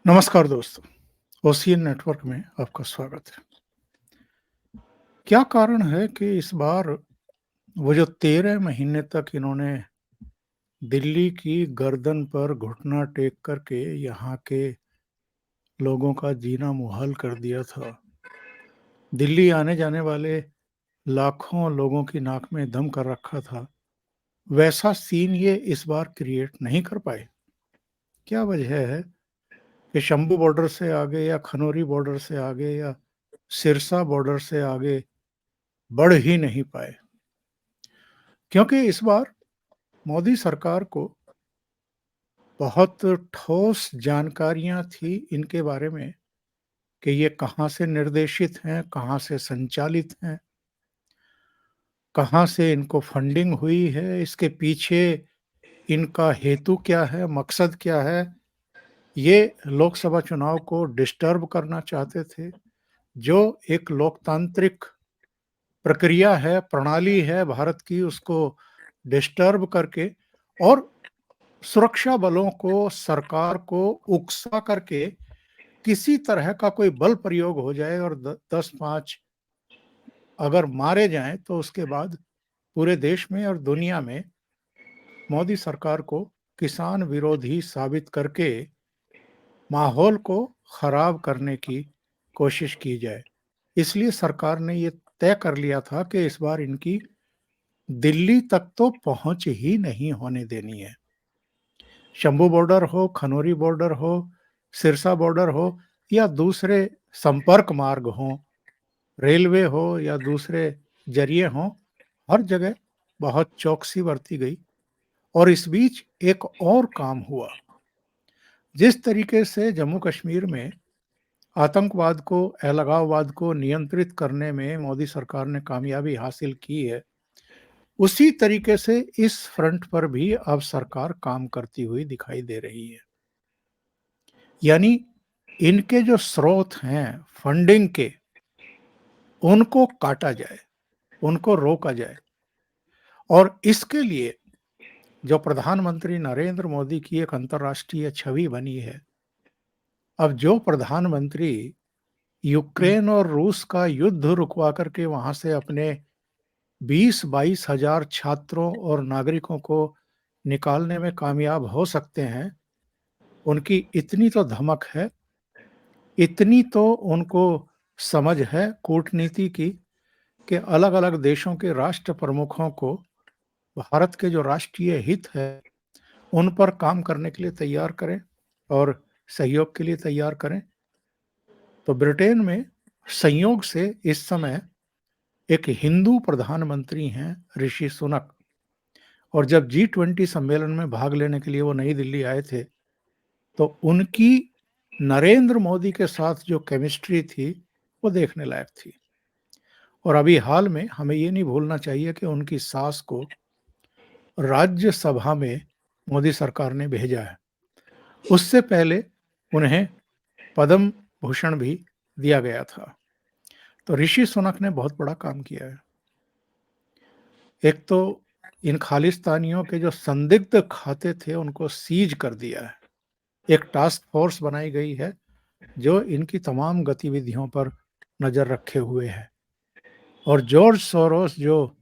नमस्कार दोस्तों, ocean network में आपका स्वागत है। क्या कारण है कि इस बार वो जो 13 महीने तक इन्होंने दिल्ली की गर्दन पर घुटना टेक करके यहाँ के लोगों का जीना मुहाल कर दिया था। दिल्ली आने जाने वाले लाखों लोगों की नाक में दम कर रखा था। वैसा सीन ये इस बार क्रिएट नहीं कर पाए। क्या वजह है कि शंभू बॉर्डर से आगे या खनौरी बॉर्डर से आगे या सिरसा बॉर्डर से आगे बढ़ ही नहीं पाए? क्योंकि इस बार मोदी सरकार को बहुत ठोस जानकारियां थी इनके बारे में कि ये कहाँ से निर्देशित हैं, कहाँ से संचालित हैं, कहाँ से इनको फंडिंग हुई है, इसके पीछे इनका हेतु क्या है, मकसद क्या है। ये लोकसभा चुनाव को डिस्टर्ब करना चाहते थे, जो एक लोकतांत्रिक प्रक्रिया है, प्रणाली है भारत की, उसको डिस्टर्ब करके और सुरक्षा बलों को, सरकार को उकसा करके किसी तरह का कोई बल प्रयोग हो जाए और 10-5 अगर मारे जाएं तो उसके बाद पूरे देश में और दुनिया में मोदी सरकार को किसान विरोधी साबित करके माहौल को खराब करने की कोशिश की जाए। इसलिए सरकार ने ये तय कर लिया था कि इस बार इनकी दिल्ली तक तो पहुंच ही नहीं होने देनी है। शंभू बॉर्डर हो, खनौरी बॉर्डर हो, सिरसा बॉर्डर हो या दूसरे संपर्क मार्ग हों, रेलवे हो या दूसरे जरिए हों, हर जगह बहुत चौकसी बरती गई। और इस बीच एक और काम हुआ। जिस तरीके से जम्मू कश्मीर में आतंकवाद को, अलगाववाद को नियंत्रित करने में मोदी सरकार ने कामयाबी हासिल की है, उसी तरीके से इस फ्रंट पर भी अब सरकार काम करती हुई दिखाई दे रही है। यानी इनके जो स्रोत हैं फंडिंग के, उनको काटा जाए, उनको रोका जाए। और इसके लिए जो प्रधानमंत्री नरेंद्र मोदी की एक अंतर्राष्ट्रीय छवि बनी है, अब जो प्रधानमंत्री यूक्रेन और रूस का युद्ध रुकवा करके वहां से अपने 20-22 हजार छात्रों और नागरिकों को निकालने में कामयाब हो सकते हैं, उनकी इतनी तो धमक है, इतनी तो उनको समझ है कूटनीति की कि अलग-अलग देशों के राष्ट्र प्रमुखों को भारत के जो राष्ट्रीय हित है, उन पर काम करने के लिए तैयार करें और सहयोग के लिए तैयार करें। तो ब्रिटेन में संयोग से इस समय एक हिंदू प्रधानमंत्री हैं, ऋषि सुनक। और जब G20 सम्मेलन में भाग लेने के लिए वो नई दिल्ली आए थे, तो उनकी नरेंद्र मोदी के साथ जो केमिस्ट्री थी, वो देखने लायक थी। और अभी हाल में हमें ये नहीं भूलना चाहिए कि उनकी सास को राज्यसभा में मोदी सरकार ने भेजा है। उससे पहले उन्हें पद्म भूषण भी दिया गया था। तो ऋषि सुनक ने बहुत बड़ा काम किया है। एक तो इन खालिस्तानियों के जो संदिग्ध खाते थे उनको सीज कर दिया है। एक टास्क फोर्स बनाई गई है जो इनकी तमाम गतिविधियों पर नजर रखे हुए है। और जॉर्ज सोरोस जो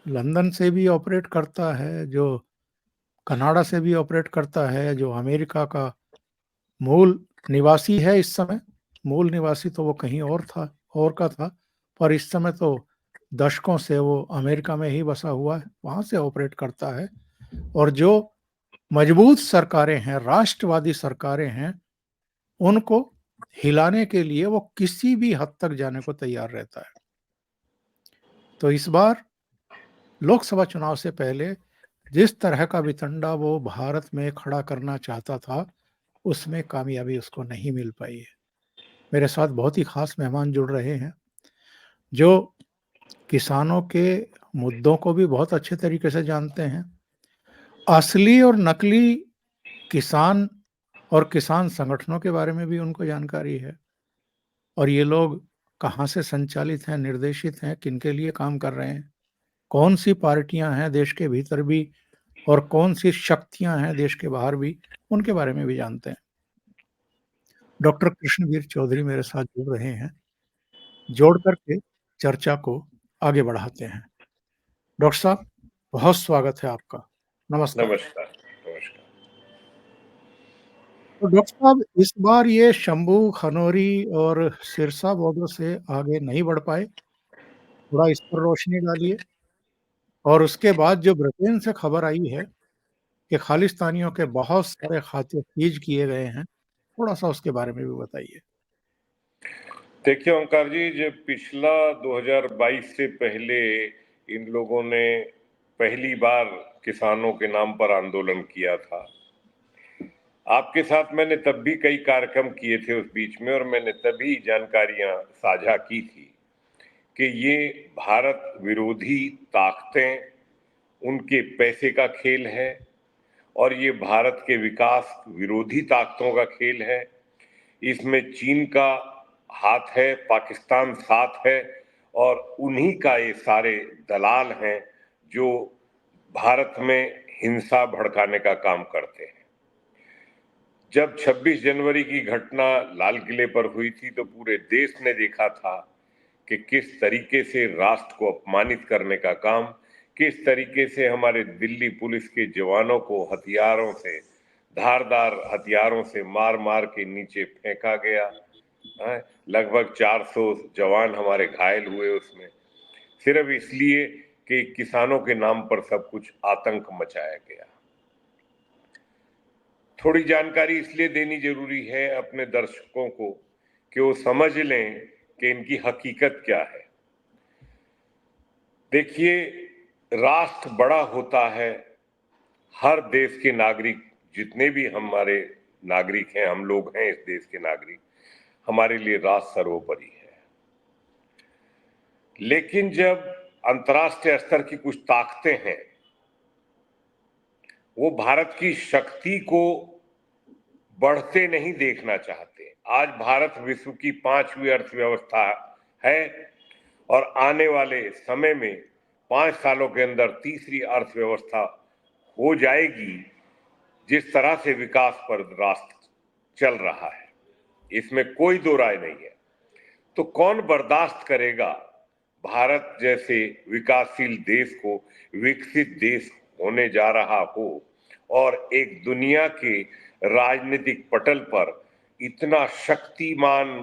लंदन से भी ऑपरेट करता है, जो कनाडा से भी ऑपरेट करता है, जो अमेरिका का मूल निवासी है इस समय, मूल निवासी तो वो कहीं और था, और का था, पर इस समय तो दशकों से वो अमेरिका में ही बसा हुआ है, वहां से ऑपरेट करता है। और जो मजबूत सरकारें हैं, राष्ट्रवादी सरकारें हैं, उनको हिलाने के लिए वो किसी भी हद तक जाने को तैयार रहता है। तो इस बार लोकसभा चुनाव से पहले जिस तरह का वितंडा वो भारत में खड़ा करना चाहता था, उसमें कामयाबी उसको नहीं मिल पाई है। मेरे साथ बहुत ही खास मेहमान जुड़ रहे हैं, जो किसानों के मुद्दों को भी बहुत अच्छे तरीके से जानते हैं, असली और नकली किसान और किसान संगठनों के बारे में भी उनको जानकारी है, और ये लोग कहाँ से संचालित हैं, निर्देशित हैं, किनके लिए काम कर रहे हैं, कौन सी पार्टियां हैं देश के भीतर भी और कौन सी शक्तियां हैं देश के बाहर भी, उनके बारे में भी जानते हैं। डॉक्टर कृष्णवीर चौधरी मेरे साथ जुड़ रहे हैं, जोड़ कर के चर्चा को आगे बढ़ाते हैं। डॉक्टर साहब, बहुत स्वागत है आपका। नमस्कार। नमस्कार, नमस्कार। तो डॉक्टर साहब, इस बार ये शंभू, खनौरी और सिरसा बॉर्डर से आगे नहीं बढ़ पाए, थोड़ा इस पर रोशनी डालिए। और उसके बाद जो ब्रिटेन से खबर आई है कि खालिस्तानियों के बहुत सारे खाते सीज किए गए हैं, थोड़ा-सा उसके बारे में भी बताइए। देखिए ओंकार जी, जब पिछला 2022 से पहले इन लोगों ने पहली बार किसानों के नाम पर आंदोलन किया था। आपके साथ मैंने तब भी कई कार्यक्रम किए थे उस बीच में, और मैंने तभी जानकारियां साझा की थी कि ये भारत विरोधी ताकतें, उनके पैसे का खेल है और ये भारत के विकास विरोधी ताकतों का खेल है। इसमें चीन का हाथ है, पाकिस्तान साथ है, और उन्हीं का ये सारे दलाल हैं जो भारत में हिंसा भड़काने का काम करते हैं। जब 26 जनवरी की घटना लाल किले पर हुई थी तो पूरे देश ने देखा था कि किस तरीके से राष्ट्र को अपमानित करने का काम, किस तरीके से हमारे दिल्ली पुलिस के जवानों को हथियारों से, धारदार हथियारों से मार मार के नीचे फेंका गया है। लगभग 400 जवान हमारे घायल हुए उसमें, सिर्फ इसलिए कि किसानों के नाम पर सब कुछ आतंक मचाया गया। थोड़ी जानकारी इसलिए देनी जरूरी है अपने दर्शकों को कि वो समझ लें कि इनकी हकीकत क्या है। देखिए, राष्ट्र बड़ा होता है, हर देश के नागरिक, जितने भी हमारे नागरिक हैं, हम लोग हैं इस देश के नागरिक, हमारे लिए राष्ट्र सर्वोपरि है। लेकिन जब अंतर्राष्ट्रीय स्तर की कुछ ताकतें हैं, वो भारत की शक्ति को बढ़ते नहीं देखना चाहते। आज भारत विश्व की 5वीं अर्थव्यवस्था है और आने वाले समय में 5 सालों के अंदर तीसरी अर्थव्यवस्था हो जाएगी। जिस तरह से विकास पर राष्ट्र चल रहा है, इसमें कोई दो राय नहीं है। तो कौन बर्दाश्त करेगा भारत जैसे विकासशील देश को विकसित देश होने जा रहा हो और एक दुनिया के राजनीतिक पटल पर इतना शक्तिमान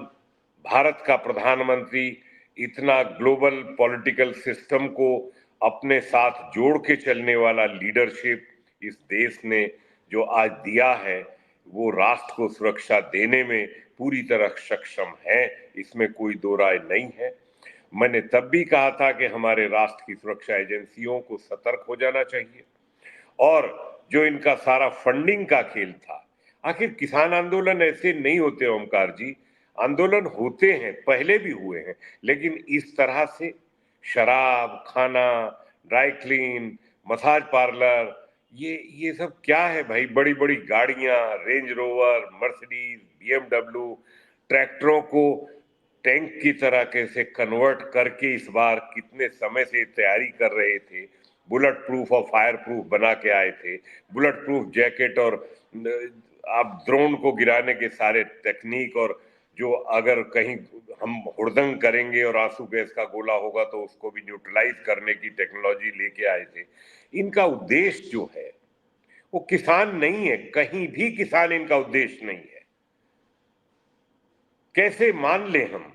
भारत का प्रधानमंत्री, इतना ग्लोबल पॉलिटिकल सिस्टम को अपने साथ जोड़ के चलने वाला लीडरशिप इस देश ने जो आज दिया है, वो राष्ट्र को सुरक्षा देने में पूरी तरह सक्षम है, इसमें कोई दो राय नहीं है। मैंने तब भी कहा था कि हमारे राष्ट्र की सुरक्षा एजेंसियों को सतर्क हो जाना चाहिए। और जो इनका सारा फंडिंग का खेल था, आखिर किसान आंदोलन ऐसे नहीं होते ओमकार जी, आंदोलन होते हैं, पहले भी हुए हैं, लेकिन इस तरह से शराब, खाना, ड्राई क्लीन, मसाज पार्लर, ये सब क्या है भाई? बड़ी बड़ी गाड़ियां, रेंज रोवर, मर्सिडीज, बीएमडब्ल्यू, ट्रैक्टरों को टैंक की तरह कैसे कन्वर्ट करके इस बार कितने समय से तैयारी कर रहे थे, बुलेट प्रूफ और फायर प्रूफ बना के आए थे, बुलेट प्रूफ जैकेट और आप ड्रोन को गिराने के सारे टेक्निक, और जो अगर कहीं हम हुड़दंग करेंगे और आंसू गैस का गोला होगा तो उसको भी न्यूट्रलाइज करने की टेक्नोलॉजी लेके आए थे। इनका उद्देश्य जो है वो किसान नहीं है, कहीं भी किसान इनका उद्देश्य नहीं है। कैसे मान ले हम,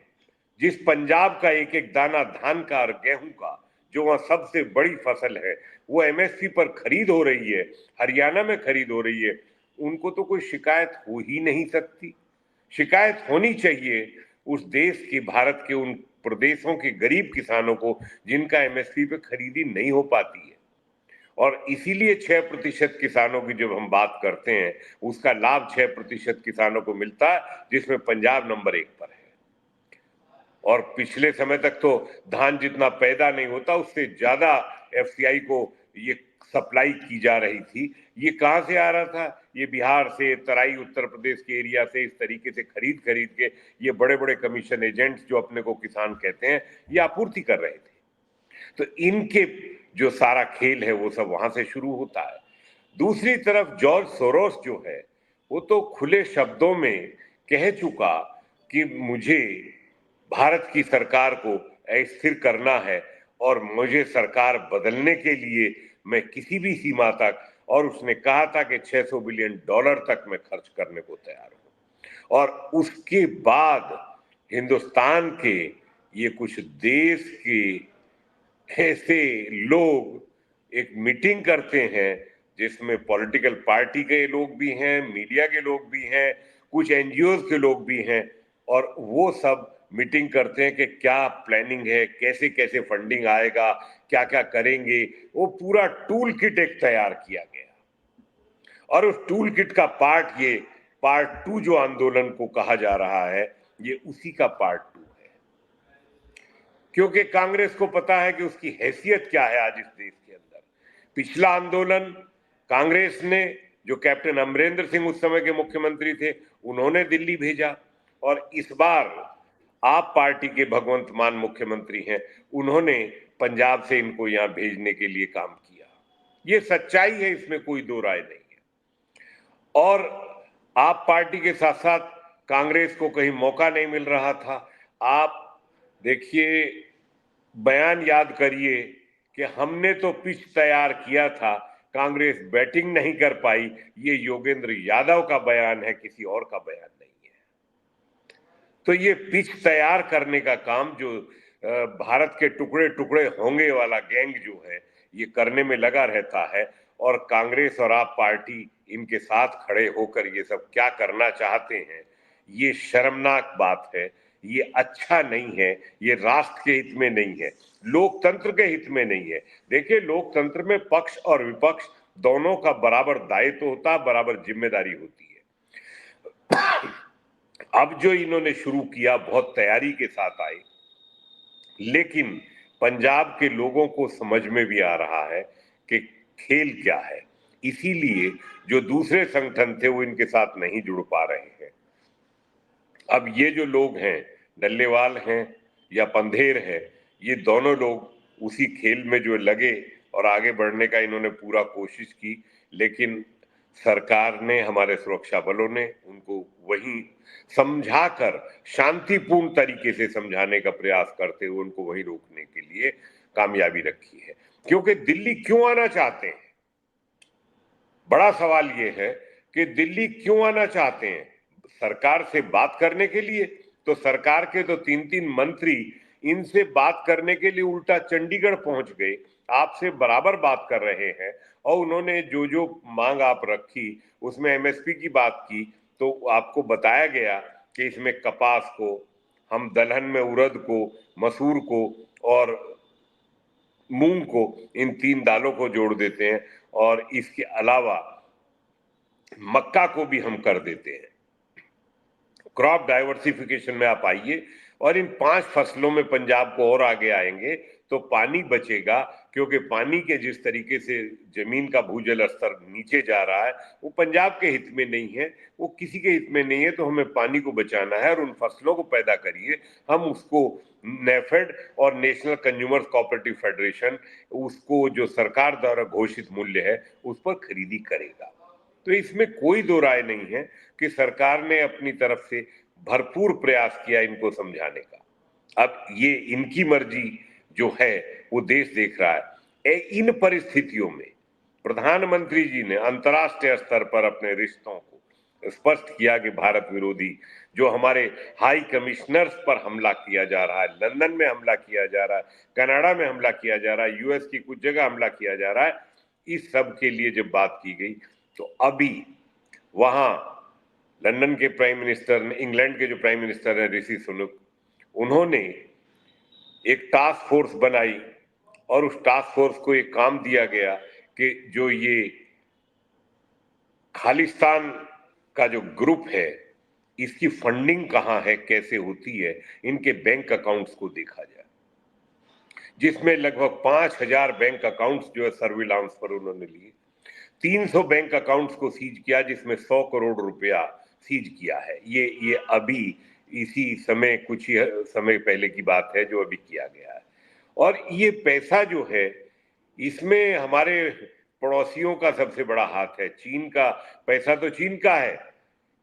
जिस पंजाब का एक एक दाना धान का और गेहूं का, जो वहां सबसे बड़ी फसल है, वो एमएसपी पर खरीद हो रही है, हरियाणा में खरीद हो रही है, उनको तो कोई शिकायत हो ही नहीं सकती। शिकायत होनी चाहिए उस देश की, भारत के उन प्रदेशों के गरीब किसानों को जिनका एमएसपी पे खरीदी नहीं हो पाती है। और इसीलिए 6% किसानों की जब हम बात करते हैं, उसका लाभ 6% किसानों को मिलता है, जिसमें पंजाब नंबर 1 पर है। और पिछले समय तक तो धान जितना पैदा नहीं होता, उससे ज्यादा एफसीआई को ये सप्लाई की जा रही थी। ये कहां से आ रहा था? ये बिहार से, तराई उत्तर प्रदेश के एरिया से इस तरीके से खरीद खरीद के ये बड़े बड़े कमीशन एजेंट्स जो अपने को किसान कहते हैं, ये आपूर्ति कर रहे थे। तो इनके जो सारा खेल है वो सब वहां से शुरू होता है। दूसरी तरफ जॉर्ज सोरोस जो है, वो तो खुले शब्दों में कह चुका कि मुझे भारत की सरकार को अस्थिर करना है और मुझे सरकार बदलने के लिए मैं किसी भी सीमा तक, और उसने कहा था कि $600 बिलियन तक मैं खर्च करने को तैयार हूं। और उसके बाद हिंदुस्तान के ये कुछ देश के ऐसे लोग एक मीटिंग करते हैं जिसमें पॉलिटिकल पार्टी के लोग भी हैं, मीडिया के लोग भी हैं, कुछ एनजीओ के लोग भी हैं, और वो सब मीटिंग करते हैं कि क्या प्लानिंग है, कैसे कैसे फंडिंग आएगा, क्या क्या करेंगे। वो पूरा टूल किट एक तैयार किया गया, और उस टूल किट का पार्ट, ये पार्ट 2 जो आंदोलन को कहा जा रहा है, ये उसी का पार्ट 2 है। क्योंकि कांग्रेस को पता है कि उसकी हैसियत क्या है आज इस देश के अंदर। पिछला आंदोलन कांग्रेस ने, जो कैप्टन अमरिंदर सिंह उस समय के मुख्यमंत्री थे, उन्होंने दिल्ली भेजा, और इस बार आप पार्टी के भगवंत मान मुख्यमंत्री हैं, उन्होंने पंजाब से इनको यहां भेजने के लिए काम किया। ये सच्चाई है, इसमें कोई दो राय नहीं है। और आप पार्टी के साथ साथ कांग्रेस को कहीं मौका नहीं मिल रहा था। आप देखिए, बयान याद करिए कि हमने तो पिच तैयार किया था, कांग्रेस बैटिंग नहीं कर पाई। ये योगेंद्र यादव का बयान है, किसी और का बयान नहीं है। तो ये पिच तैयार करने का काम जो भारत के टुकड़े टुकड़े होंगे वाला गैंग जो है, ये करने में लगा रहता है। और कांग्रेस और आप पार्टी इनके साथ खड़े होकर ये सब क्या करना चाहते हैं, ये शर्मनाक बात है। ये अच्छा नहीं है, ये राष्ट्र के हित में नहीं है, लोकतंत्र के हित में नहीं है। देखिए, लोकतंत्र में पक्ष और विपक्ष दोनों का बराबर दायित्व होता है, बराबर जिम्मेदारी होती है। अब जो इन्होंने शुरू किया, बहुत तैयारी के साथ आए, लेकिन पंजाब के लोगों को समझ में भी आ रहा है कि खेल क्या है। इसीलिए जो दूसरे संगठन थे वो इनके साथ नहीं जुड़ पा रहे हैं। अब ये जो लोग हैं, डल्लेवाल हैं या पंधेर है, ये दोनों लोग उसी खेल में जो लगे और आगे बढ़ने का इन्होंने पूरा कोशिश की, लेकिन सरकार ने, हमारे सुरक्षा बलों ने उनको वहीं समझाकर, शांतिपूर्ण तरीके से समझाने का प्रयास करते हुए उनको वहीं रोकने के लिए कामयाबी रखी है। क्योंकि दिल्ली क्यों आना चाहते हैं, बड़ा सवाल ये है कि दिल्ली क्यों आना चाहते हैं। सरकार से बात करने के लिए? तो सरकार के तो 3-3 मंत्री इनसे बात करने के लिए उल्टा चंडीगढ़ पहुंच गए, आपसे बराबर बात कर रहे हैं, और उन्होंने जो जो मांग आप रखी उसमें एमएसपी की बात की, तो आपको बताया गया कि इसमें कपास को, हम दलहन में उड़द को, मसूर को और मूंग को, इन 3 दालों को जोड़ देते हैं, और इसके अलावा मक्का को भी हम कर देते हैं। क्रॉप डाइवर्सिफिकेशन में आप आइए, और इन 5 फसलों में पंजाब को और आगे आएंगे तो पानी बचेगा। क्योंकि पानी के जिस तरीके से जमीन का भूजल स्तर नीचे जा रहा है, वो पंजाब के हित में नहीं है, वो किसी के हित में नहीं है। तो हमें पानी को बचाना है और उन फसलों को पैदा करिए। हम उसको नेफेड और नेशनल कंज्यूमर कोऑपरेटिव फेडरेशन, उसको जो सरकार द्वारा घोषित मूल्य है उस पर खरीदी करेगा। तो इसमें कोई दो राय नहीं है कि सरकार ने अपनी तरफ से भरपूर प्रयास किया इनको समझाने का। अब ये इनकी मर्जी जो है वो देश देख रहा है। इन परिस्थितियों में प्रधानमंत्री जी ने अंतर्राष्ट्रीय स्तर पर अपने रिश्तों को स्पष्ट किया कि भारत विरोधी जो हमारे हाई कमिश्नर्स पर हमला किया जा रहा है, लंदन में हमला किया जा रहा है, कनाडा में हमला किया जा रहा है, यूएस की कुछ जगह हमला किया जा रहा है, इस सब के लिए जब बात की गई, तो अभी वहां लंदन के प्राइम मिनिस्टर ने, इंग्लैंड के जो प्राइम मिनिस्टर है ऋषि सुनक, उन्होंने एक टास्क फोर्स बनाई, और उस टास्क फोर्स को एक काम दिया गया कि जो ये खालिस्तान का जो ग्रुप है, इसकी फंडिंग कहां है, कैसे होती है, इनके बैंक अकाउंट्स को देखा जाए, जिसमें लगभग 5,000 बैंक अकाउंट्स जो है सर्विलांस पर उन्होंने लिए। 300 बैंक अकाउंट्स को सीज किया, जिसमें 100 करोड़ रुपया सीज किया है। ये अभी इसी समय, कुछ ही समय पहले की बात है जो अभी किया गया है। और ये पैसा जो है, इसमें हमारे पड़ोसियों का सबसे बड़ा हाथ है। चीन का पैसा तो चीन का है,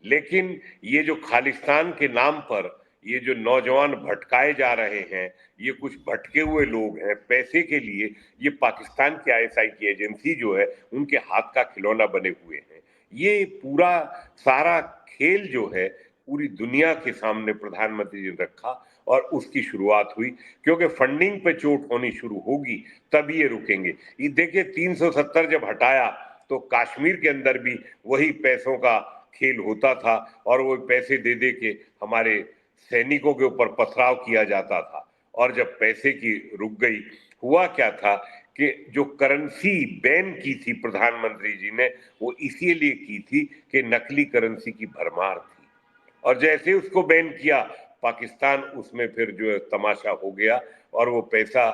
लेकिन ये जो खालिस्तान के नाम पर ये जो नौजवान भटकाए जा रहे हैं, ये कुछ भटके हुए लोग हैं पैसे के लिए, ये पाकिस्तान की आईएसआई की एजेंसी जो है उनके हाथ का खिलौना बने हुए हैं। ये पूरा सारा खेल जो है पूरी दुनिया के सामने प्रधानमंत्री जी ने रखा और उसकी शुरुआत हुई, क्योंकि फंडिंग पे चोट होनी शुरू होगी तब ये रुकेंगे। ये देखिए 370 जब हटाया तो कश्मीर के अंदर भी वही पैसों का खेल होता था और वो पैसे दे दे के हमारे सैनिकों के ऊपर पथराव किया जाता था। और जब पैसे की रुक गई, हुआ क्या था कि जो करेंसी बैन की थी प्रधानमंत्री जी ने, वो इसीलिए की थी कि नकली करेंसी की भरमार थी। और जैसे उसको बैन किया, पाकिस्तान उसमें फिर जो है तमाशा हो गया और वो पैसा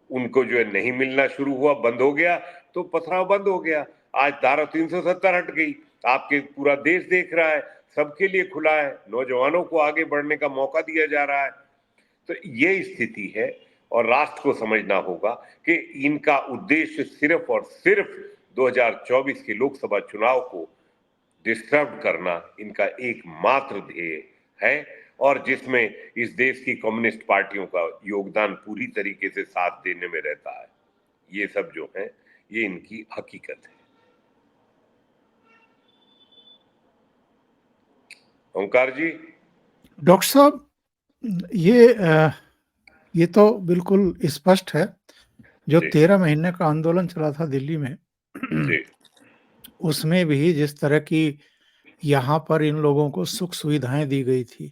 उनको जो है नहीं मिलना शुरू हुआ, बंद हो गया, तो पथराव बंद हो गया। आज धारा 370 हट गई, आपके पूरा देश देख रहा है, सबके लिए खुला है, नौजवानों को आगे बढ़ने का मौका दिया जा रहा है। तो ये स्थिति है और राष्ट्र को समझना होगा कि इनका उद्देश्य सिर्फ और सिर्फ 2024 के लोकसभा चुनाव को डिस्टर्ब करना इनका एकमात्र ध्येय है, और जिसमें इस देश की कम्युनिस्ट पार्टियों का योगदान पूरी तरीके से साथ देने में रहता है। ये सब जो है ये इनकी हकीकत है। ओंकार जी। डॉक्टर साहब, ये तो बिल्कुल स्पष्ट है। जो जी 13 महीने का आंदोलन चला था दिल्ली में जी उसमें भी जिस तरह की यहाँ पर इन लोगों को सुख सुविधाएं दी गई थी,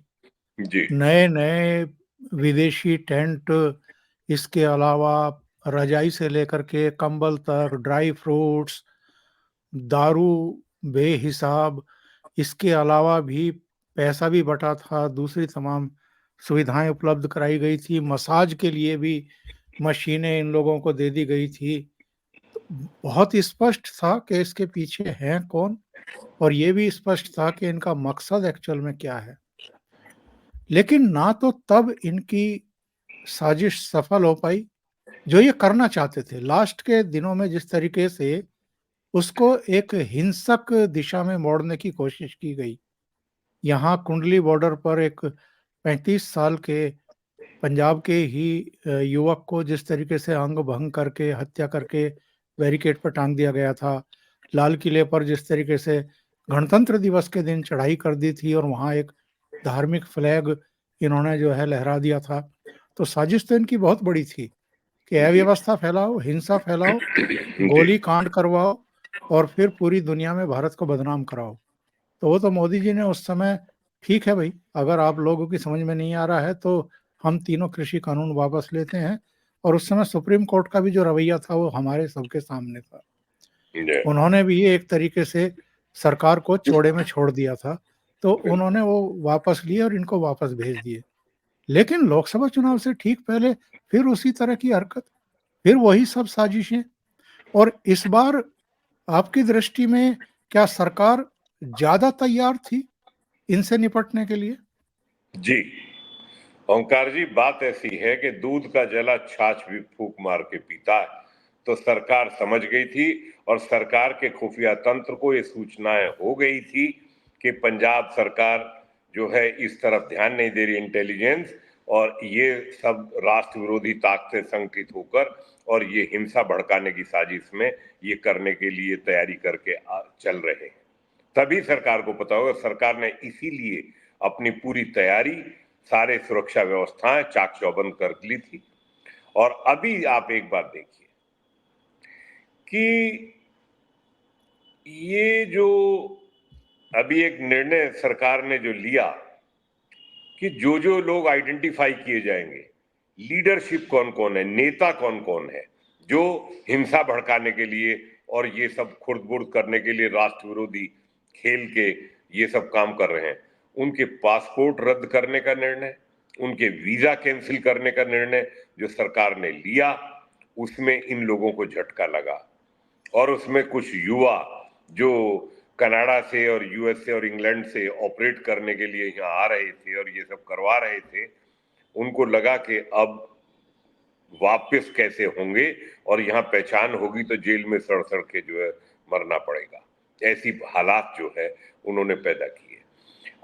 जी नए-नए विदेशी टेंट, इसके अलावा रजाई से लेकर के कंबल तक, ड्राई फ्रूट्स, दारू बेहिसाब, इसके अलावा भी पैसा भी बँटा था, दूसरी तमाम सुविधाएँ उपलब्ध कराई गई थी, मसाज के लिए भी मशीनें इन लोगों को दे दी गई थी। तो बहुत स्पष्ट था कि इसके पीछे हैं कौन, और ये भी स्पष्ट था कि इनका मकसद एक्चुअल में क्या है। लेकिन ना तो तब इनकी साजिश सफल हो पाई, जो ये करना चाहते थे। लास्ट के दिनों में जिस तरीके से उसको एक हिंसक दिशा में मोड़ने की कोशिश की गई। यहाँ कुंडली बॉर्डर पर एक 35 साल के पंजाब के ही युवक को जिस तरीके से अंग भंग करके, हत्या करके बैरिकेड पर टांग दिया गया था। लाल किले पर जिस तरीके से गणतंत्र दिवस के दिन चढ़ाई कर दी थी और वहाँ एक धार्मिक फ्लैग इन्होंने जो है लहरा दिया था। तो साजिश तो इनकी बहुत बड़ी थी कि जी अव्यवस्था फैलाओ, हिंसा फैलाओ, जी गोली कांड करवाओ और फिर पूरी दुनिया में भारत को बदनाम कराओ। तो वो तो मोदी जी ने उस समय, ठीक है भाई, अगर आप लोगों की समझ में नहीं आ रहा है तो हम तीनों कृषि कानून वापस लेते हैं, और उस समय सुप्रीम कोर्ट का भी जो रवैया था वो हमारे सबके सामने था। जी उन्होंने भी एक तरीके से सरकार को चौड़े में छोड़ दिया था, तो उन्होंने वो वापस लिए और इनको वापस भेज दिए। लेकिन लोकसभा चुनाव से ठीक पहले फिर उसी तरह की हरकत, फिर वही सब साजिशें। और इस बार आपकी दृष्टि में क्या सरकार ज़्यादा तैयार थी इनसे निपटने के लिए? जी ओंकार जी, बात ऐसी है कि दूध का जला छाछ भी फूंक मार के पीता है। तो सरकार समझ गई थी और सरकार के खुफिया तंत्र को ये सूचनाएं हो गई थी कि पंजाब सरकार जो है इस तरफ ध्यान नहीं दे रही, इंटेलिजेंस, और ये सब राष्ट्र विरोधी ताकतें संगठित होकर और ये हिंसा भड़काने की साजिश में ये करने के लिए तैयारी करके चल रहे हैं। तभी सरकार को पता होगा, सरकार ने इसीलिए अपनी पूरी तैयारी, सारे सुरक्षा व्यवस्थाएं चाक चौबंद कर ली थी। और अभी आप एक बात देखिए कि ये जो अभी एक निर्णय सरकार ने जो लिया कि जो जो लोग आइडेंटिफाई किए जाएंगे, लीडरशिप कौन कौन है, नेता कौन कौन है जो हिंसा भड़काने के लिए और ये सब खुर्द-बुर्द करने के लिए राष्ट्र विरोधी खेल के ये सब काम कर रहे हैं, उनके पासपोर्ट रद्द करने का निर्णय, उनके वीजा कैंसिल करने का निर्णय जो सरकार ने लिया, उसमें इन लोगों को झटका लगा। और उसमें कुछ युवा जो कनाडा से और यूएस से और इंग्लैंड से ऑपरेट करने के लिए यहाँ आ रहे थे और ये सब करवा रहे थे, उनको लगा कि अब वापस कैसे होंगे और यहाँ पहचान होगी तो जेल में सड़ सड़ के जो है मरना पड़ेगा। ऐसी हालात जो है उन्होंने पैदा किए।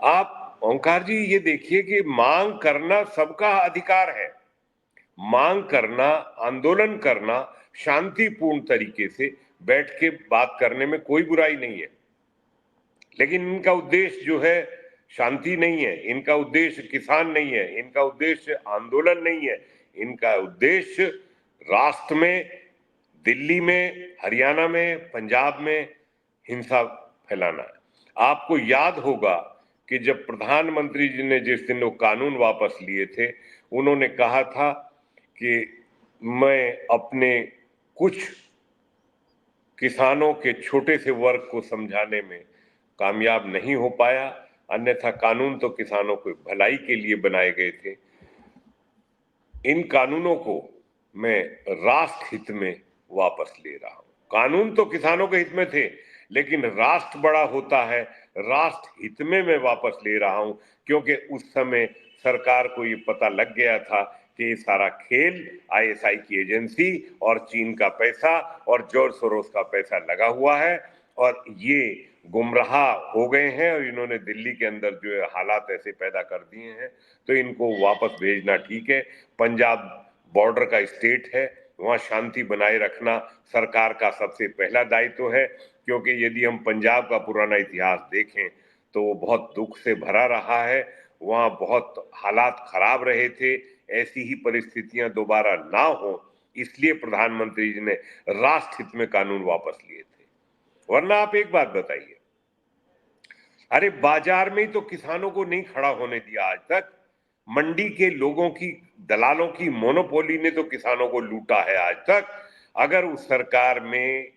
आप ओंकार जी ये देखिए कि मांग करना सबका अधिकार है, मांग करना, आंदोलन करना, शांतिपूर्ण तरीके से बैठ के बात करने में कोई बुराई नहीं है, लेकिन इनका उद्देश्य जो है शांति नहीं है, इनका उद्देश्य किसान नहीं है, इनका उद्देश्य आंदोलन नहीं है, इनका उद्देश्य राष्ट्र में, दिल्ली में, हरियाणा में, पंजाब में हिंसा फैलाना है। आपको याद होगा कि जब प्रधानमंत्री जी ने जिस दिन वो कानून वापस लिए थे, उन्होंने कहा था कि मैं अपने कुछ किसानों के छोटे से वर्ग को समझाने में कामयाब नहीं हो पाया, अन्यथा कानून तो किसानों को भलाई के लिए बनाए गए थे। इन कानूनों को मैं राष्ट्र हित में वापस ले रहा हूं। कानून तो किसानों के हित में थे, लेकिन राष्ट्र बड़ा होता है, राष्ट्र हित में मैं वापस ले रहा हूं, क्योंकि उस समय सरकार को ये पता लग गया था कि ये सारा खेल आईएसआई की एजेंसी और चीन का पैसा और जॉर्ज सोरोस का पैसा लगा हुआ है और ये गुमराह हो गए हैं और इन्होंने दिल्ली के अंदर जो है हालात ऐसे पैदा कर दिए हैं, तो इनको वापस भेजना ठीक है। पंजाब बॉर्डर का स्टेट है, वहां शांति बनाए रखना सरकार का सबसे पहला दायित्व है, क्योंकि यदि हम पंजाब का पुराना इतिहास देखें तो वो बहुत दुख से भरा रहा है, वहां बहुत हालात खराब रहे थे। ऐसी ही परिस्थितियां दोबारा ना हो, इसलिए प्रधानमंत्री जी ने राष्ट्र हित में कानून वापस लिए थे। वरना आप एक बात बताइए, अरे बाजार में ही तो किसानों को नहीं खड़ा होने दिया आज तक, मंडी के लोगों की, दलालों की मोनोपोली ने तो किसानों को लूटा है आज तक। अगर उस सरकार में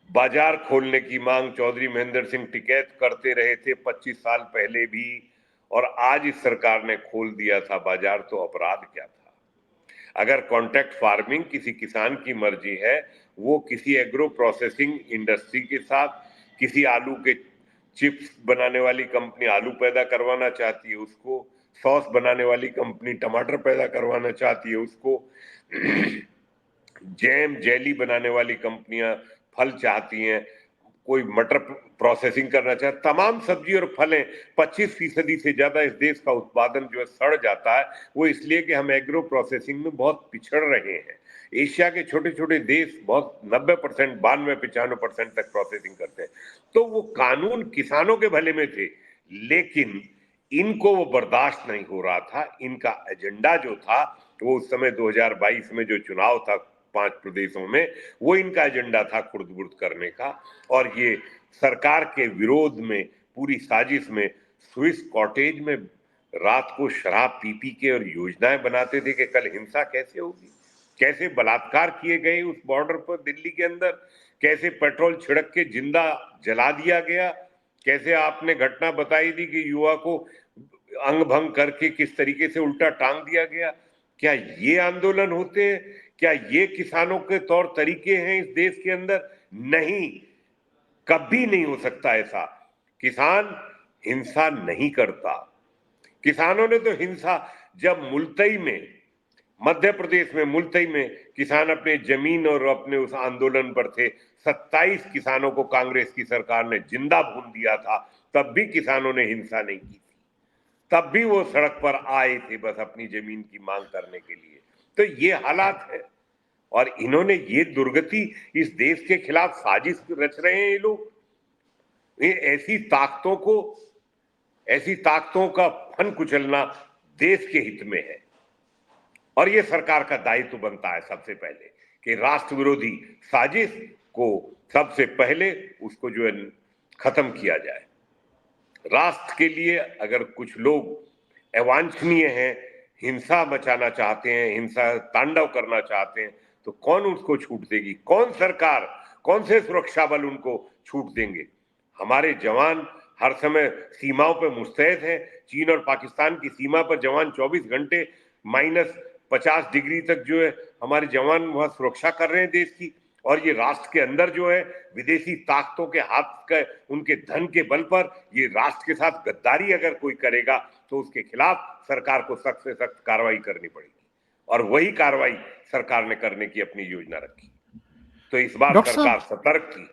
बाजार खोलने की मांग चौधरी महेंद्र सिंह टिकैत करते रहे थे 25 साल पहले भी, और आज इस सरकार ने खोल दिया था बाजार, तो अपराध क्या था? अगर कॉन्ट्रैक्ट फार्मिंग किसी किसान की मर्जी है, वो किसी एग्रो प्रोसेसिंग इंडस्ट्री के साथ, किसी आलू के चिप्स बनाने वाली कंपनी आलू पैदा करवाना चाहती है उसको, सॉस बनाने वाली कंपनी टमाटर पैदा करवाना चाहती है उसको, जैम जेली बनाने वाली कंपनियां फल चाहती हैं, कोई मटर प्रोसेसिंग करना चाहे, तमाम सब्जी और फलें 25% से ज्यादा इस देश का उत्पादन जो है सड़ जाता है, वो इसलिए कि हम एग्रो प्रोसेसिंग में बहुत पिछड़ रहे हैं। एशिया के छोटे छोटे देश बहुत 90%, 92-95% तक प्रोसेसिंग करते हैं। तो वो कानून किसानों के भले में थे, लेकिन इनको वो बर्दाश्त नहीं हो रहा था। इनका एजेंडा जो था वो उस समय 2022 में जो चुनाव था 5 प्रदेशों में, वो इनका एजेंडा था खुर्द-बुर्द करने का, और ये सरकार के विरोध में पूरी साजिश में स्विस कॉटेज में रात को शराब पी पी के और योजनाएं बनाते थे कि कल हिंसा कैसे होगी, कैसे बलात्कार किए गए उस बॉर्डर पर दिल्ली के अंदर, कैसे पेट्रोल छिड़क के जिंदा जला दिया गया, कैसे आपने घटना बताई थी कि युवा को अंग भंग करके किस तरीके से उल्टा टांग दिया गया। क्या ये आंदोलन होते हैं? क्या ये किसानों के तौर तरीके हैं इस देश के अंदर? नहीं, कभी नहीं हो सकता ऐसा। किसान हिंसा नहीं करता। किसानों ने तो हिंसा, जब मुल्तई में, मध्य प्रदेश में मुल्तई में किसान अपने जमीन और अपने उस आंदोलन पर थे, 27 किसानों को कांग्रेस की सरकार ने जिंदा भून दिया था, तब भी किसानों ने हिंसा नहीं की थी, तब भी वो सड़क पर आए थे बस अपनी जमीन की मांग करने के लिए। तो ये हालात है, और इन्होंने ये दुर्गति इस देश के खिलाफ साजिश रच रहे हैं ये लोग। ये ऐसी ताकतों का फन कुचलना देश के हित में है, और ये सरकार का दायित्व बनता है सबसे पहले कि राष्ट्र विरोधी साजिश को सबसे पहले उसको जो है खत्म किया जाए। राष्ट्र के लिए अगर कुछ लोग अवांछनीय हैं, हिंसा मचाना चाहते हैं, हिंसा तांडव करना चाहते हैं, तो कौन उसको छूट देगी? कौन सरकार, कौन से सुरक्षा बल उनको छूट देंगे? हमारे जवान हर समय सीमाओं पर मुस्तैद हैं। चीन और पाकिस्तान की सीमा पर जवान 24 घंटे -50 डिग्री तक जो है हमारे जवान वहां सुरक्षा कर रहे हैं देश की, और ये राष्ट्र के अंदर जो है विदेशी ताकतों के हाथ का, उनके धन के बल पर ये राष्ट्र के साथ गद्दारी अगर कोई करेगा तो उसके खिलाफ सरकार को सख्त से सख्त कार्रवाई करनी पड़ेगी, और वही कार्रवाई सरकार ने करने की अपनी योजना रखी। तो इस बार डॉक्टर सरकार साहब, सतर्क थी।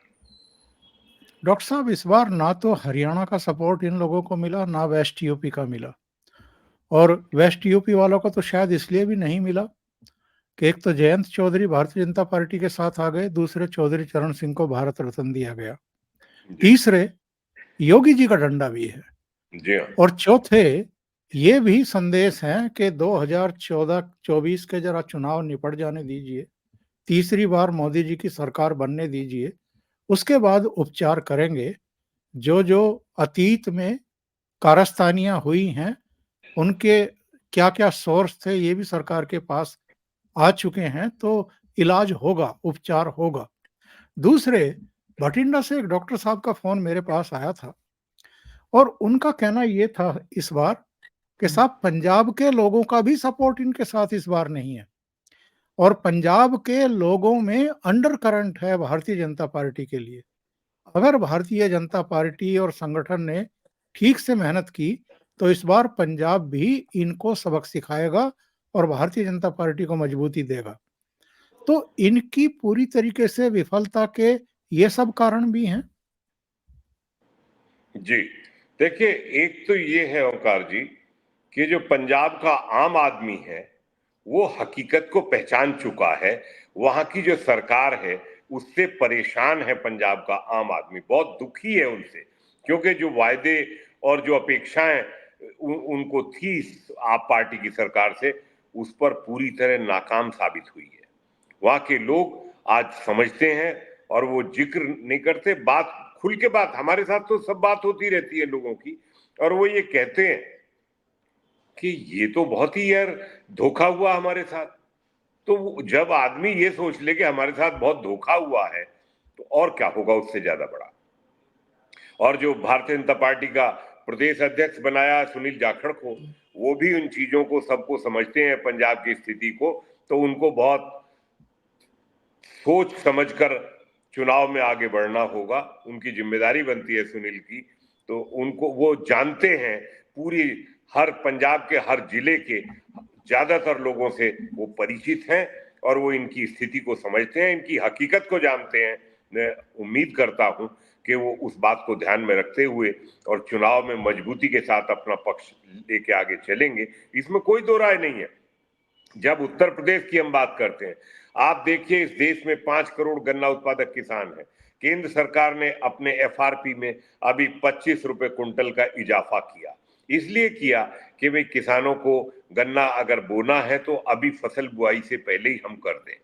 डॉक्टर साहब, इस बार ना तो हरियाणा का सपोर्ट इन लोगों को मिला, ना वेस्ट यूपी का मिला। और वेस्ट यूपी वालों को तो शायद इसलिए भी नहीं मिला कि एक तो जयंत चौधरी भारतीय जनता पार्टी के साथ आ गए, दूसरे चौधरी चरण सिंह को भारत रत्न दिया गया, जी तीसरे योगी जी का डंडा भी है, जी हाँ। और चौथे ये भी संदेश है कि 2014-24 के जरा चुनाव निपट जाने दीजिए, तीसरी बार मोदी जी की सरकार बनने दीजिए, उसके बाद उपचार करेंगे। जो जो अतीत में कारस्तानियां हुई हैं, उनके क्या क्या सोर्स थे, ये भी सरकार के पास आ चुके हैं, तो इलाज होगा, उपचार होगा। दूसरे, भटिंडा से एक डॉक्टर साहब का फोन मेरे पास आया था, और उनका कहना ये था इस बार कि साहब, पंजाब के लोगों का भी सपोर्ट इनके साथ इस बार नहीं है, और पंजाब के लोगों में अंडर करंट है भारतीय जनता पार्टी के लिए। अगर भारतीय जनता पार्टी और संगठन ने ठीक से मेहनत की तो इस बार पंजाब भी इनको सबक सिखाएगा और भारतीय जनता पार्टी को मजबूती देगा। तो इनकी पूरी तरीके से विफलता के ये सब कारण भी हैं। जी, देखिए, एक तो ये है ओंकार जी कि जो पंजाब का आम आदमी है वो हकीकत को पहचान चुका है। वहां की जो सरकार है उससे परेशान है। पंजाब का आम आदमी बहुत दुखी है उनसे, क्योंकि जो वायदे और जो अपेक्षाएं उनको थी आप पार्टी की सरकार से, उस पर पूरी तरह नाकाम साबित हुई है। वहां के लोग आज समझते हैं और वो जिक्र नहीं करते। बात खुल के बात, हमारे साथ तो सब बात होती रहती है लोगों की, और वो ये कहते हैं कि ये तो बहुत ही यार धोखा हुआ हमारे साथ। तो जब आदमी ये सोच ले कि हमारे साथ बहुत धोखा हुआ है, तो और क्या होगा उससे ज्यादा बड़ा। और जो भारतीय जनता पार्टी का प्रदेश अध्यक्ष बनाया सुनील जाखड़ को, वो भी उन चीजों को सबको समझते हैं, पंजाब की स्थिति को। तो उनको बहुत सोच समझकर चुनाव में आगे बढ़ना होगा। उनकी जिम्मेदारी बनती है सुनील की। तो उनको, वो जानते हैं पूरी, हर पंजाब के हर जिले के ज्यादातर लोगों से वो परिचित हैं, और वो इनकी स्थिति को समझते हैं, इनकी हकीकत को जानते हैं। मैं उम्मीद करता हूं कि वो उस बात को ध्यान में रखते हुए और चुनाव में मजबूती के साथ अपना पक्ष लेके आगे चलेंगे। इसमें कोई दो राय नहीं है। जब उत्तर प्रदेश की हम बात करते हैं, आप देखिए, इस देश में 5 करोड़ गन्ना उत्पादक किसान हैं। केंद्र सरकार ने अपने एफआरपी में अभी 25 रुपए कुंटल का इजाफा किया। इसलिए किया कि भाई किसानों को गन्ना अगर बोना है तो अभी फसल बुआई से पहले ही हम कर दें।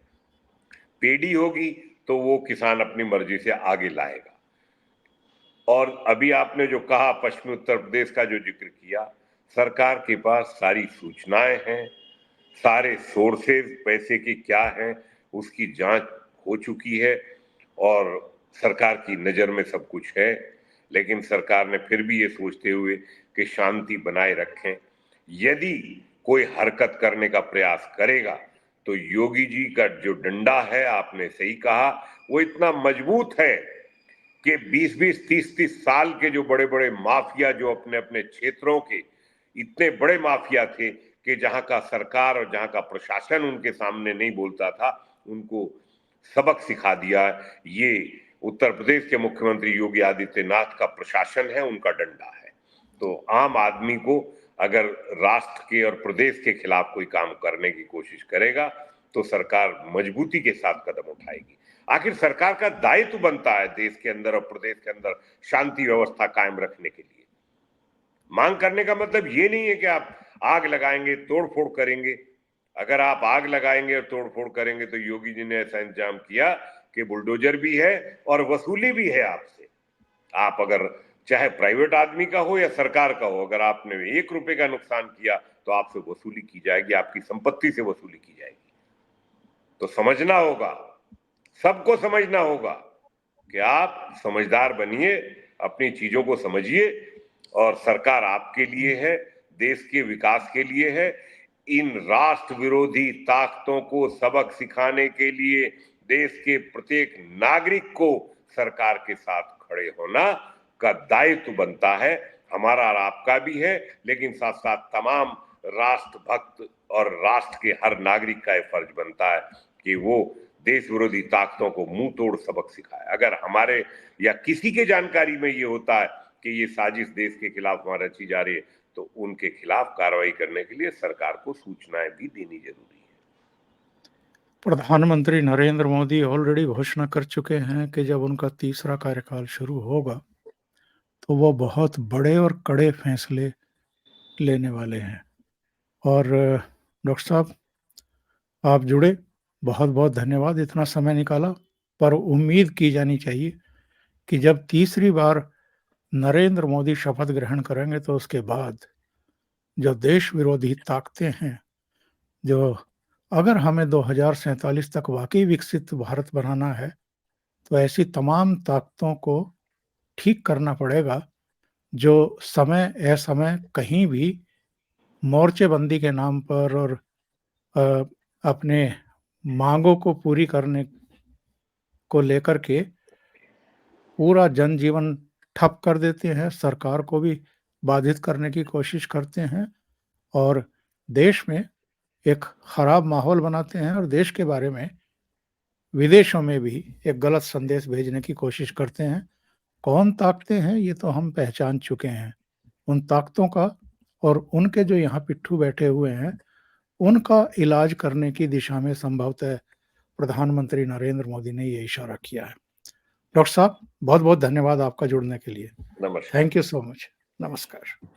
पेडी होगी तो वो किसान अपनी मर्जी से आगे लाएगा। और अभी आपने जो कहा, पश्चिमी उत्तर प्रदेश का जो जिक्र किया, सरकार के पास सारी सूचनाएं हैं, सारे सोर्सेज पैसे की क्या हैं उसकी जांच हो चुकी है, और सरकार की नजर में सब कुछ है। लेकिन सरकार ने फिर भी ये सोचते हुए कि शांति बनाए रखें, यदि कोई हरकत करने का प्रयास करेगा तो योगी जी का जो डंडा है, आपने सही कहा, वो इतना मजबूत है कि 20-20, 30-30 साल के जो बड़े बड़े माफिया, जो अपने अपने क्षेत्रों के इतने बड़े माफिया थे कि जहां का सरकार और जहां का प्रशासन उनके सामने नहीं बोलता था, उनको सबक सिखा दिया। ये उत्तर प्रदेश के मुख्यमंत्री योगी आदित्यनाथ का प्रशासन है, उनका डंडा है। तो आम आदमी को अगर राष्ट्र के और प्रदेश के खिलाफ कोई काम करने की कोशिश करेगा तो सरकार मजबूती के साथ कदम उठाएगी। आखिर सरकार का दायित्व बनता है देश के अंदर और प्रदेश के अंदर शांति व्यवस्था कायम रखने के लिए। मांग करने का मतलब ये नहीं है कि आप आग लगाएंगे, तोड़फोड़ करेंगे। अगर आप आग लगाएंगे और तोड़फोड़ करेंगे तो योगी जी ने ऐसा इंतजाम किया कि बुलडोजर भी है और वसूली भी है आपसे। आप अगर चाहे प्राइवेट आदमी का हो या सरकार का हो, अगर आपने 1 रुपए का नुकसान किया तो आपसे वसूली की जाएगी, आपकी संपत्ति से वसूली की जाएगी। तो समझना होगा, सबको समझना होगा कि आप समझदार बनिए, अपनी चीजों को समझिए, और सरकार आपके लिए है, देश के विकास के लिए है। इन राष्ट्र विरोधी ताकतों को सबक सिखाने के लिए देश के प्रत्येक नागरिक को सरकार के साथ खड़े होना का दायित्व बनता है, हमारा और आपका भी है। लेकिन साथ साथ तमाम राष्ट्रभक्त और राष्ट्र के हर नागरिक का यह फर्ज बनता है कि वो देश विरोधी ताकतों को मुंह तोड़ सबक सिखाया। अगर हमारे या किसी के जानकारी में ये होता है कि ये साजिश देश के खिलाफ हमारा रची जा रही है, तो उनके खिलाफ कार्रवाई करने के लिए सरकार को सूचनाएं भी देनी जरूरी है। प्रधानमंत्री नरेंद्र मोदी ऑलरेडी घोषणा कर चुके हैं कि जब उनका तीसरा कार्यकाल शुरू होगा तो वो बहुत बड़े और कड़े फैसले लेने वाले हैं। और डॉक्टर साहब, आप जुड़े, बहुत बहुत धन्यवाद, इतना समय निकाला। पर उम्मीद की जानी चाहिए कि जब तीसरी बार नरेंद्र मोदी शपथ ग्रहण करेंगे तो उसके बाद जो देश विरोधी ताकतें हैं, जो अगर हमें 2047 तक वाकई विकसित भारत बनाना है तो ऐसी तमाम ताकतों को ठीक करना पड़ेगा जो समय असमय कहीं भी मोर्चेबंदी के नाम पर और अपने मांगों को पूरी करने को लेकर के पूरा जनजीवन ठप कर देते हैं, सरकार को भी बाधित करने की कोशिश करते हैं और देश में एक खराब माहौल बनाते हैं और देश के बारे में विदेशों में भी एक गलत संदेश भेजने की कोशिश करते हैं। कौन ताकतें हैं ये तो हम पहचान चुके हैं। उन ताकतों का और उनके जो यहाँ पिट्ठू बैठे हुए हैं, उनका इलाज करने की दिशा में संभवतः प्रधानमंत्री नरेंद्र मोदी ने ये इशारा किया है। डॉक्टर साहब, बहुत-बहुत धन्यवाद आपका जुड़ने के लिए। नमस्कार। Thank you so much. नमस्कार।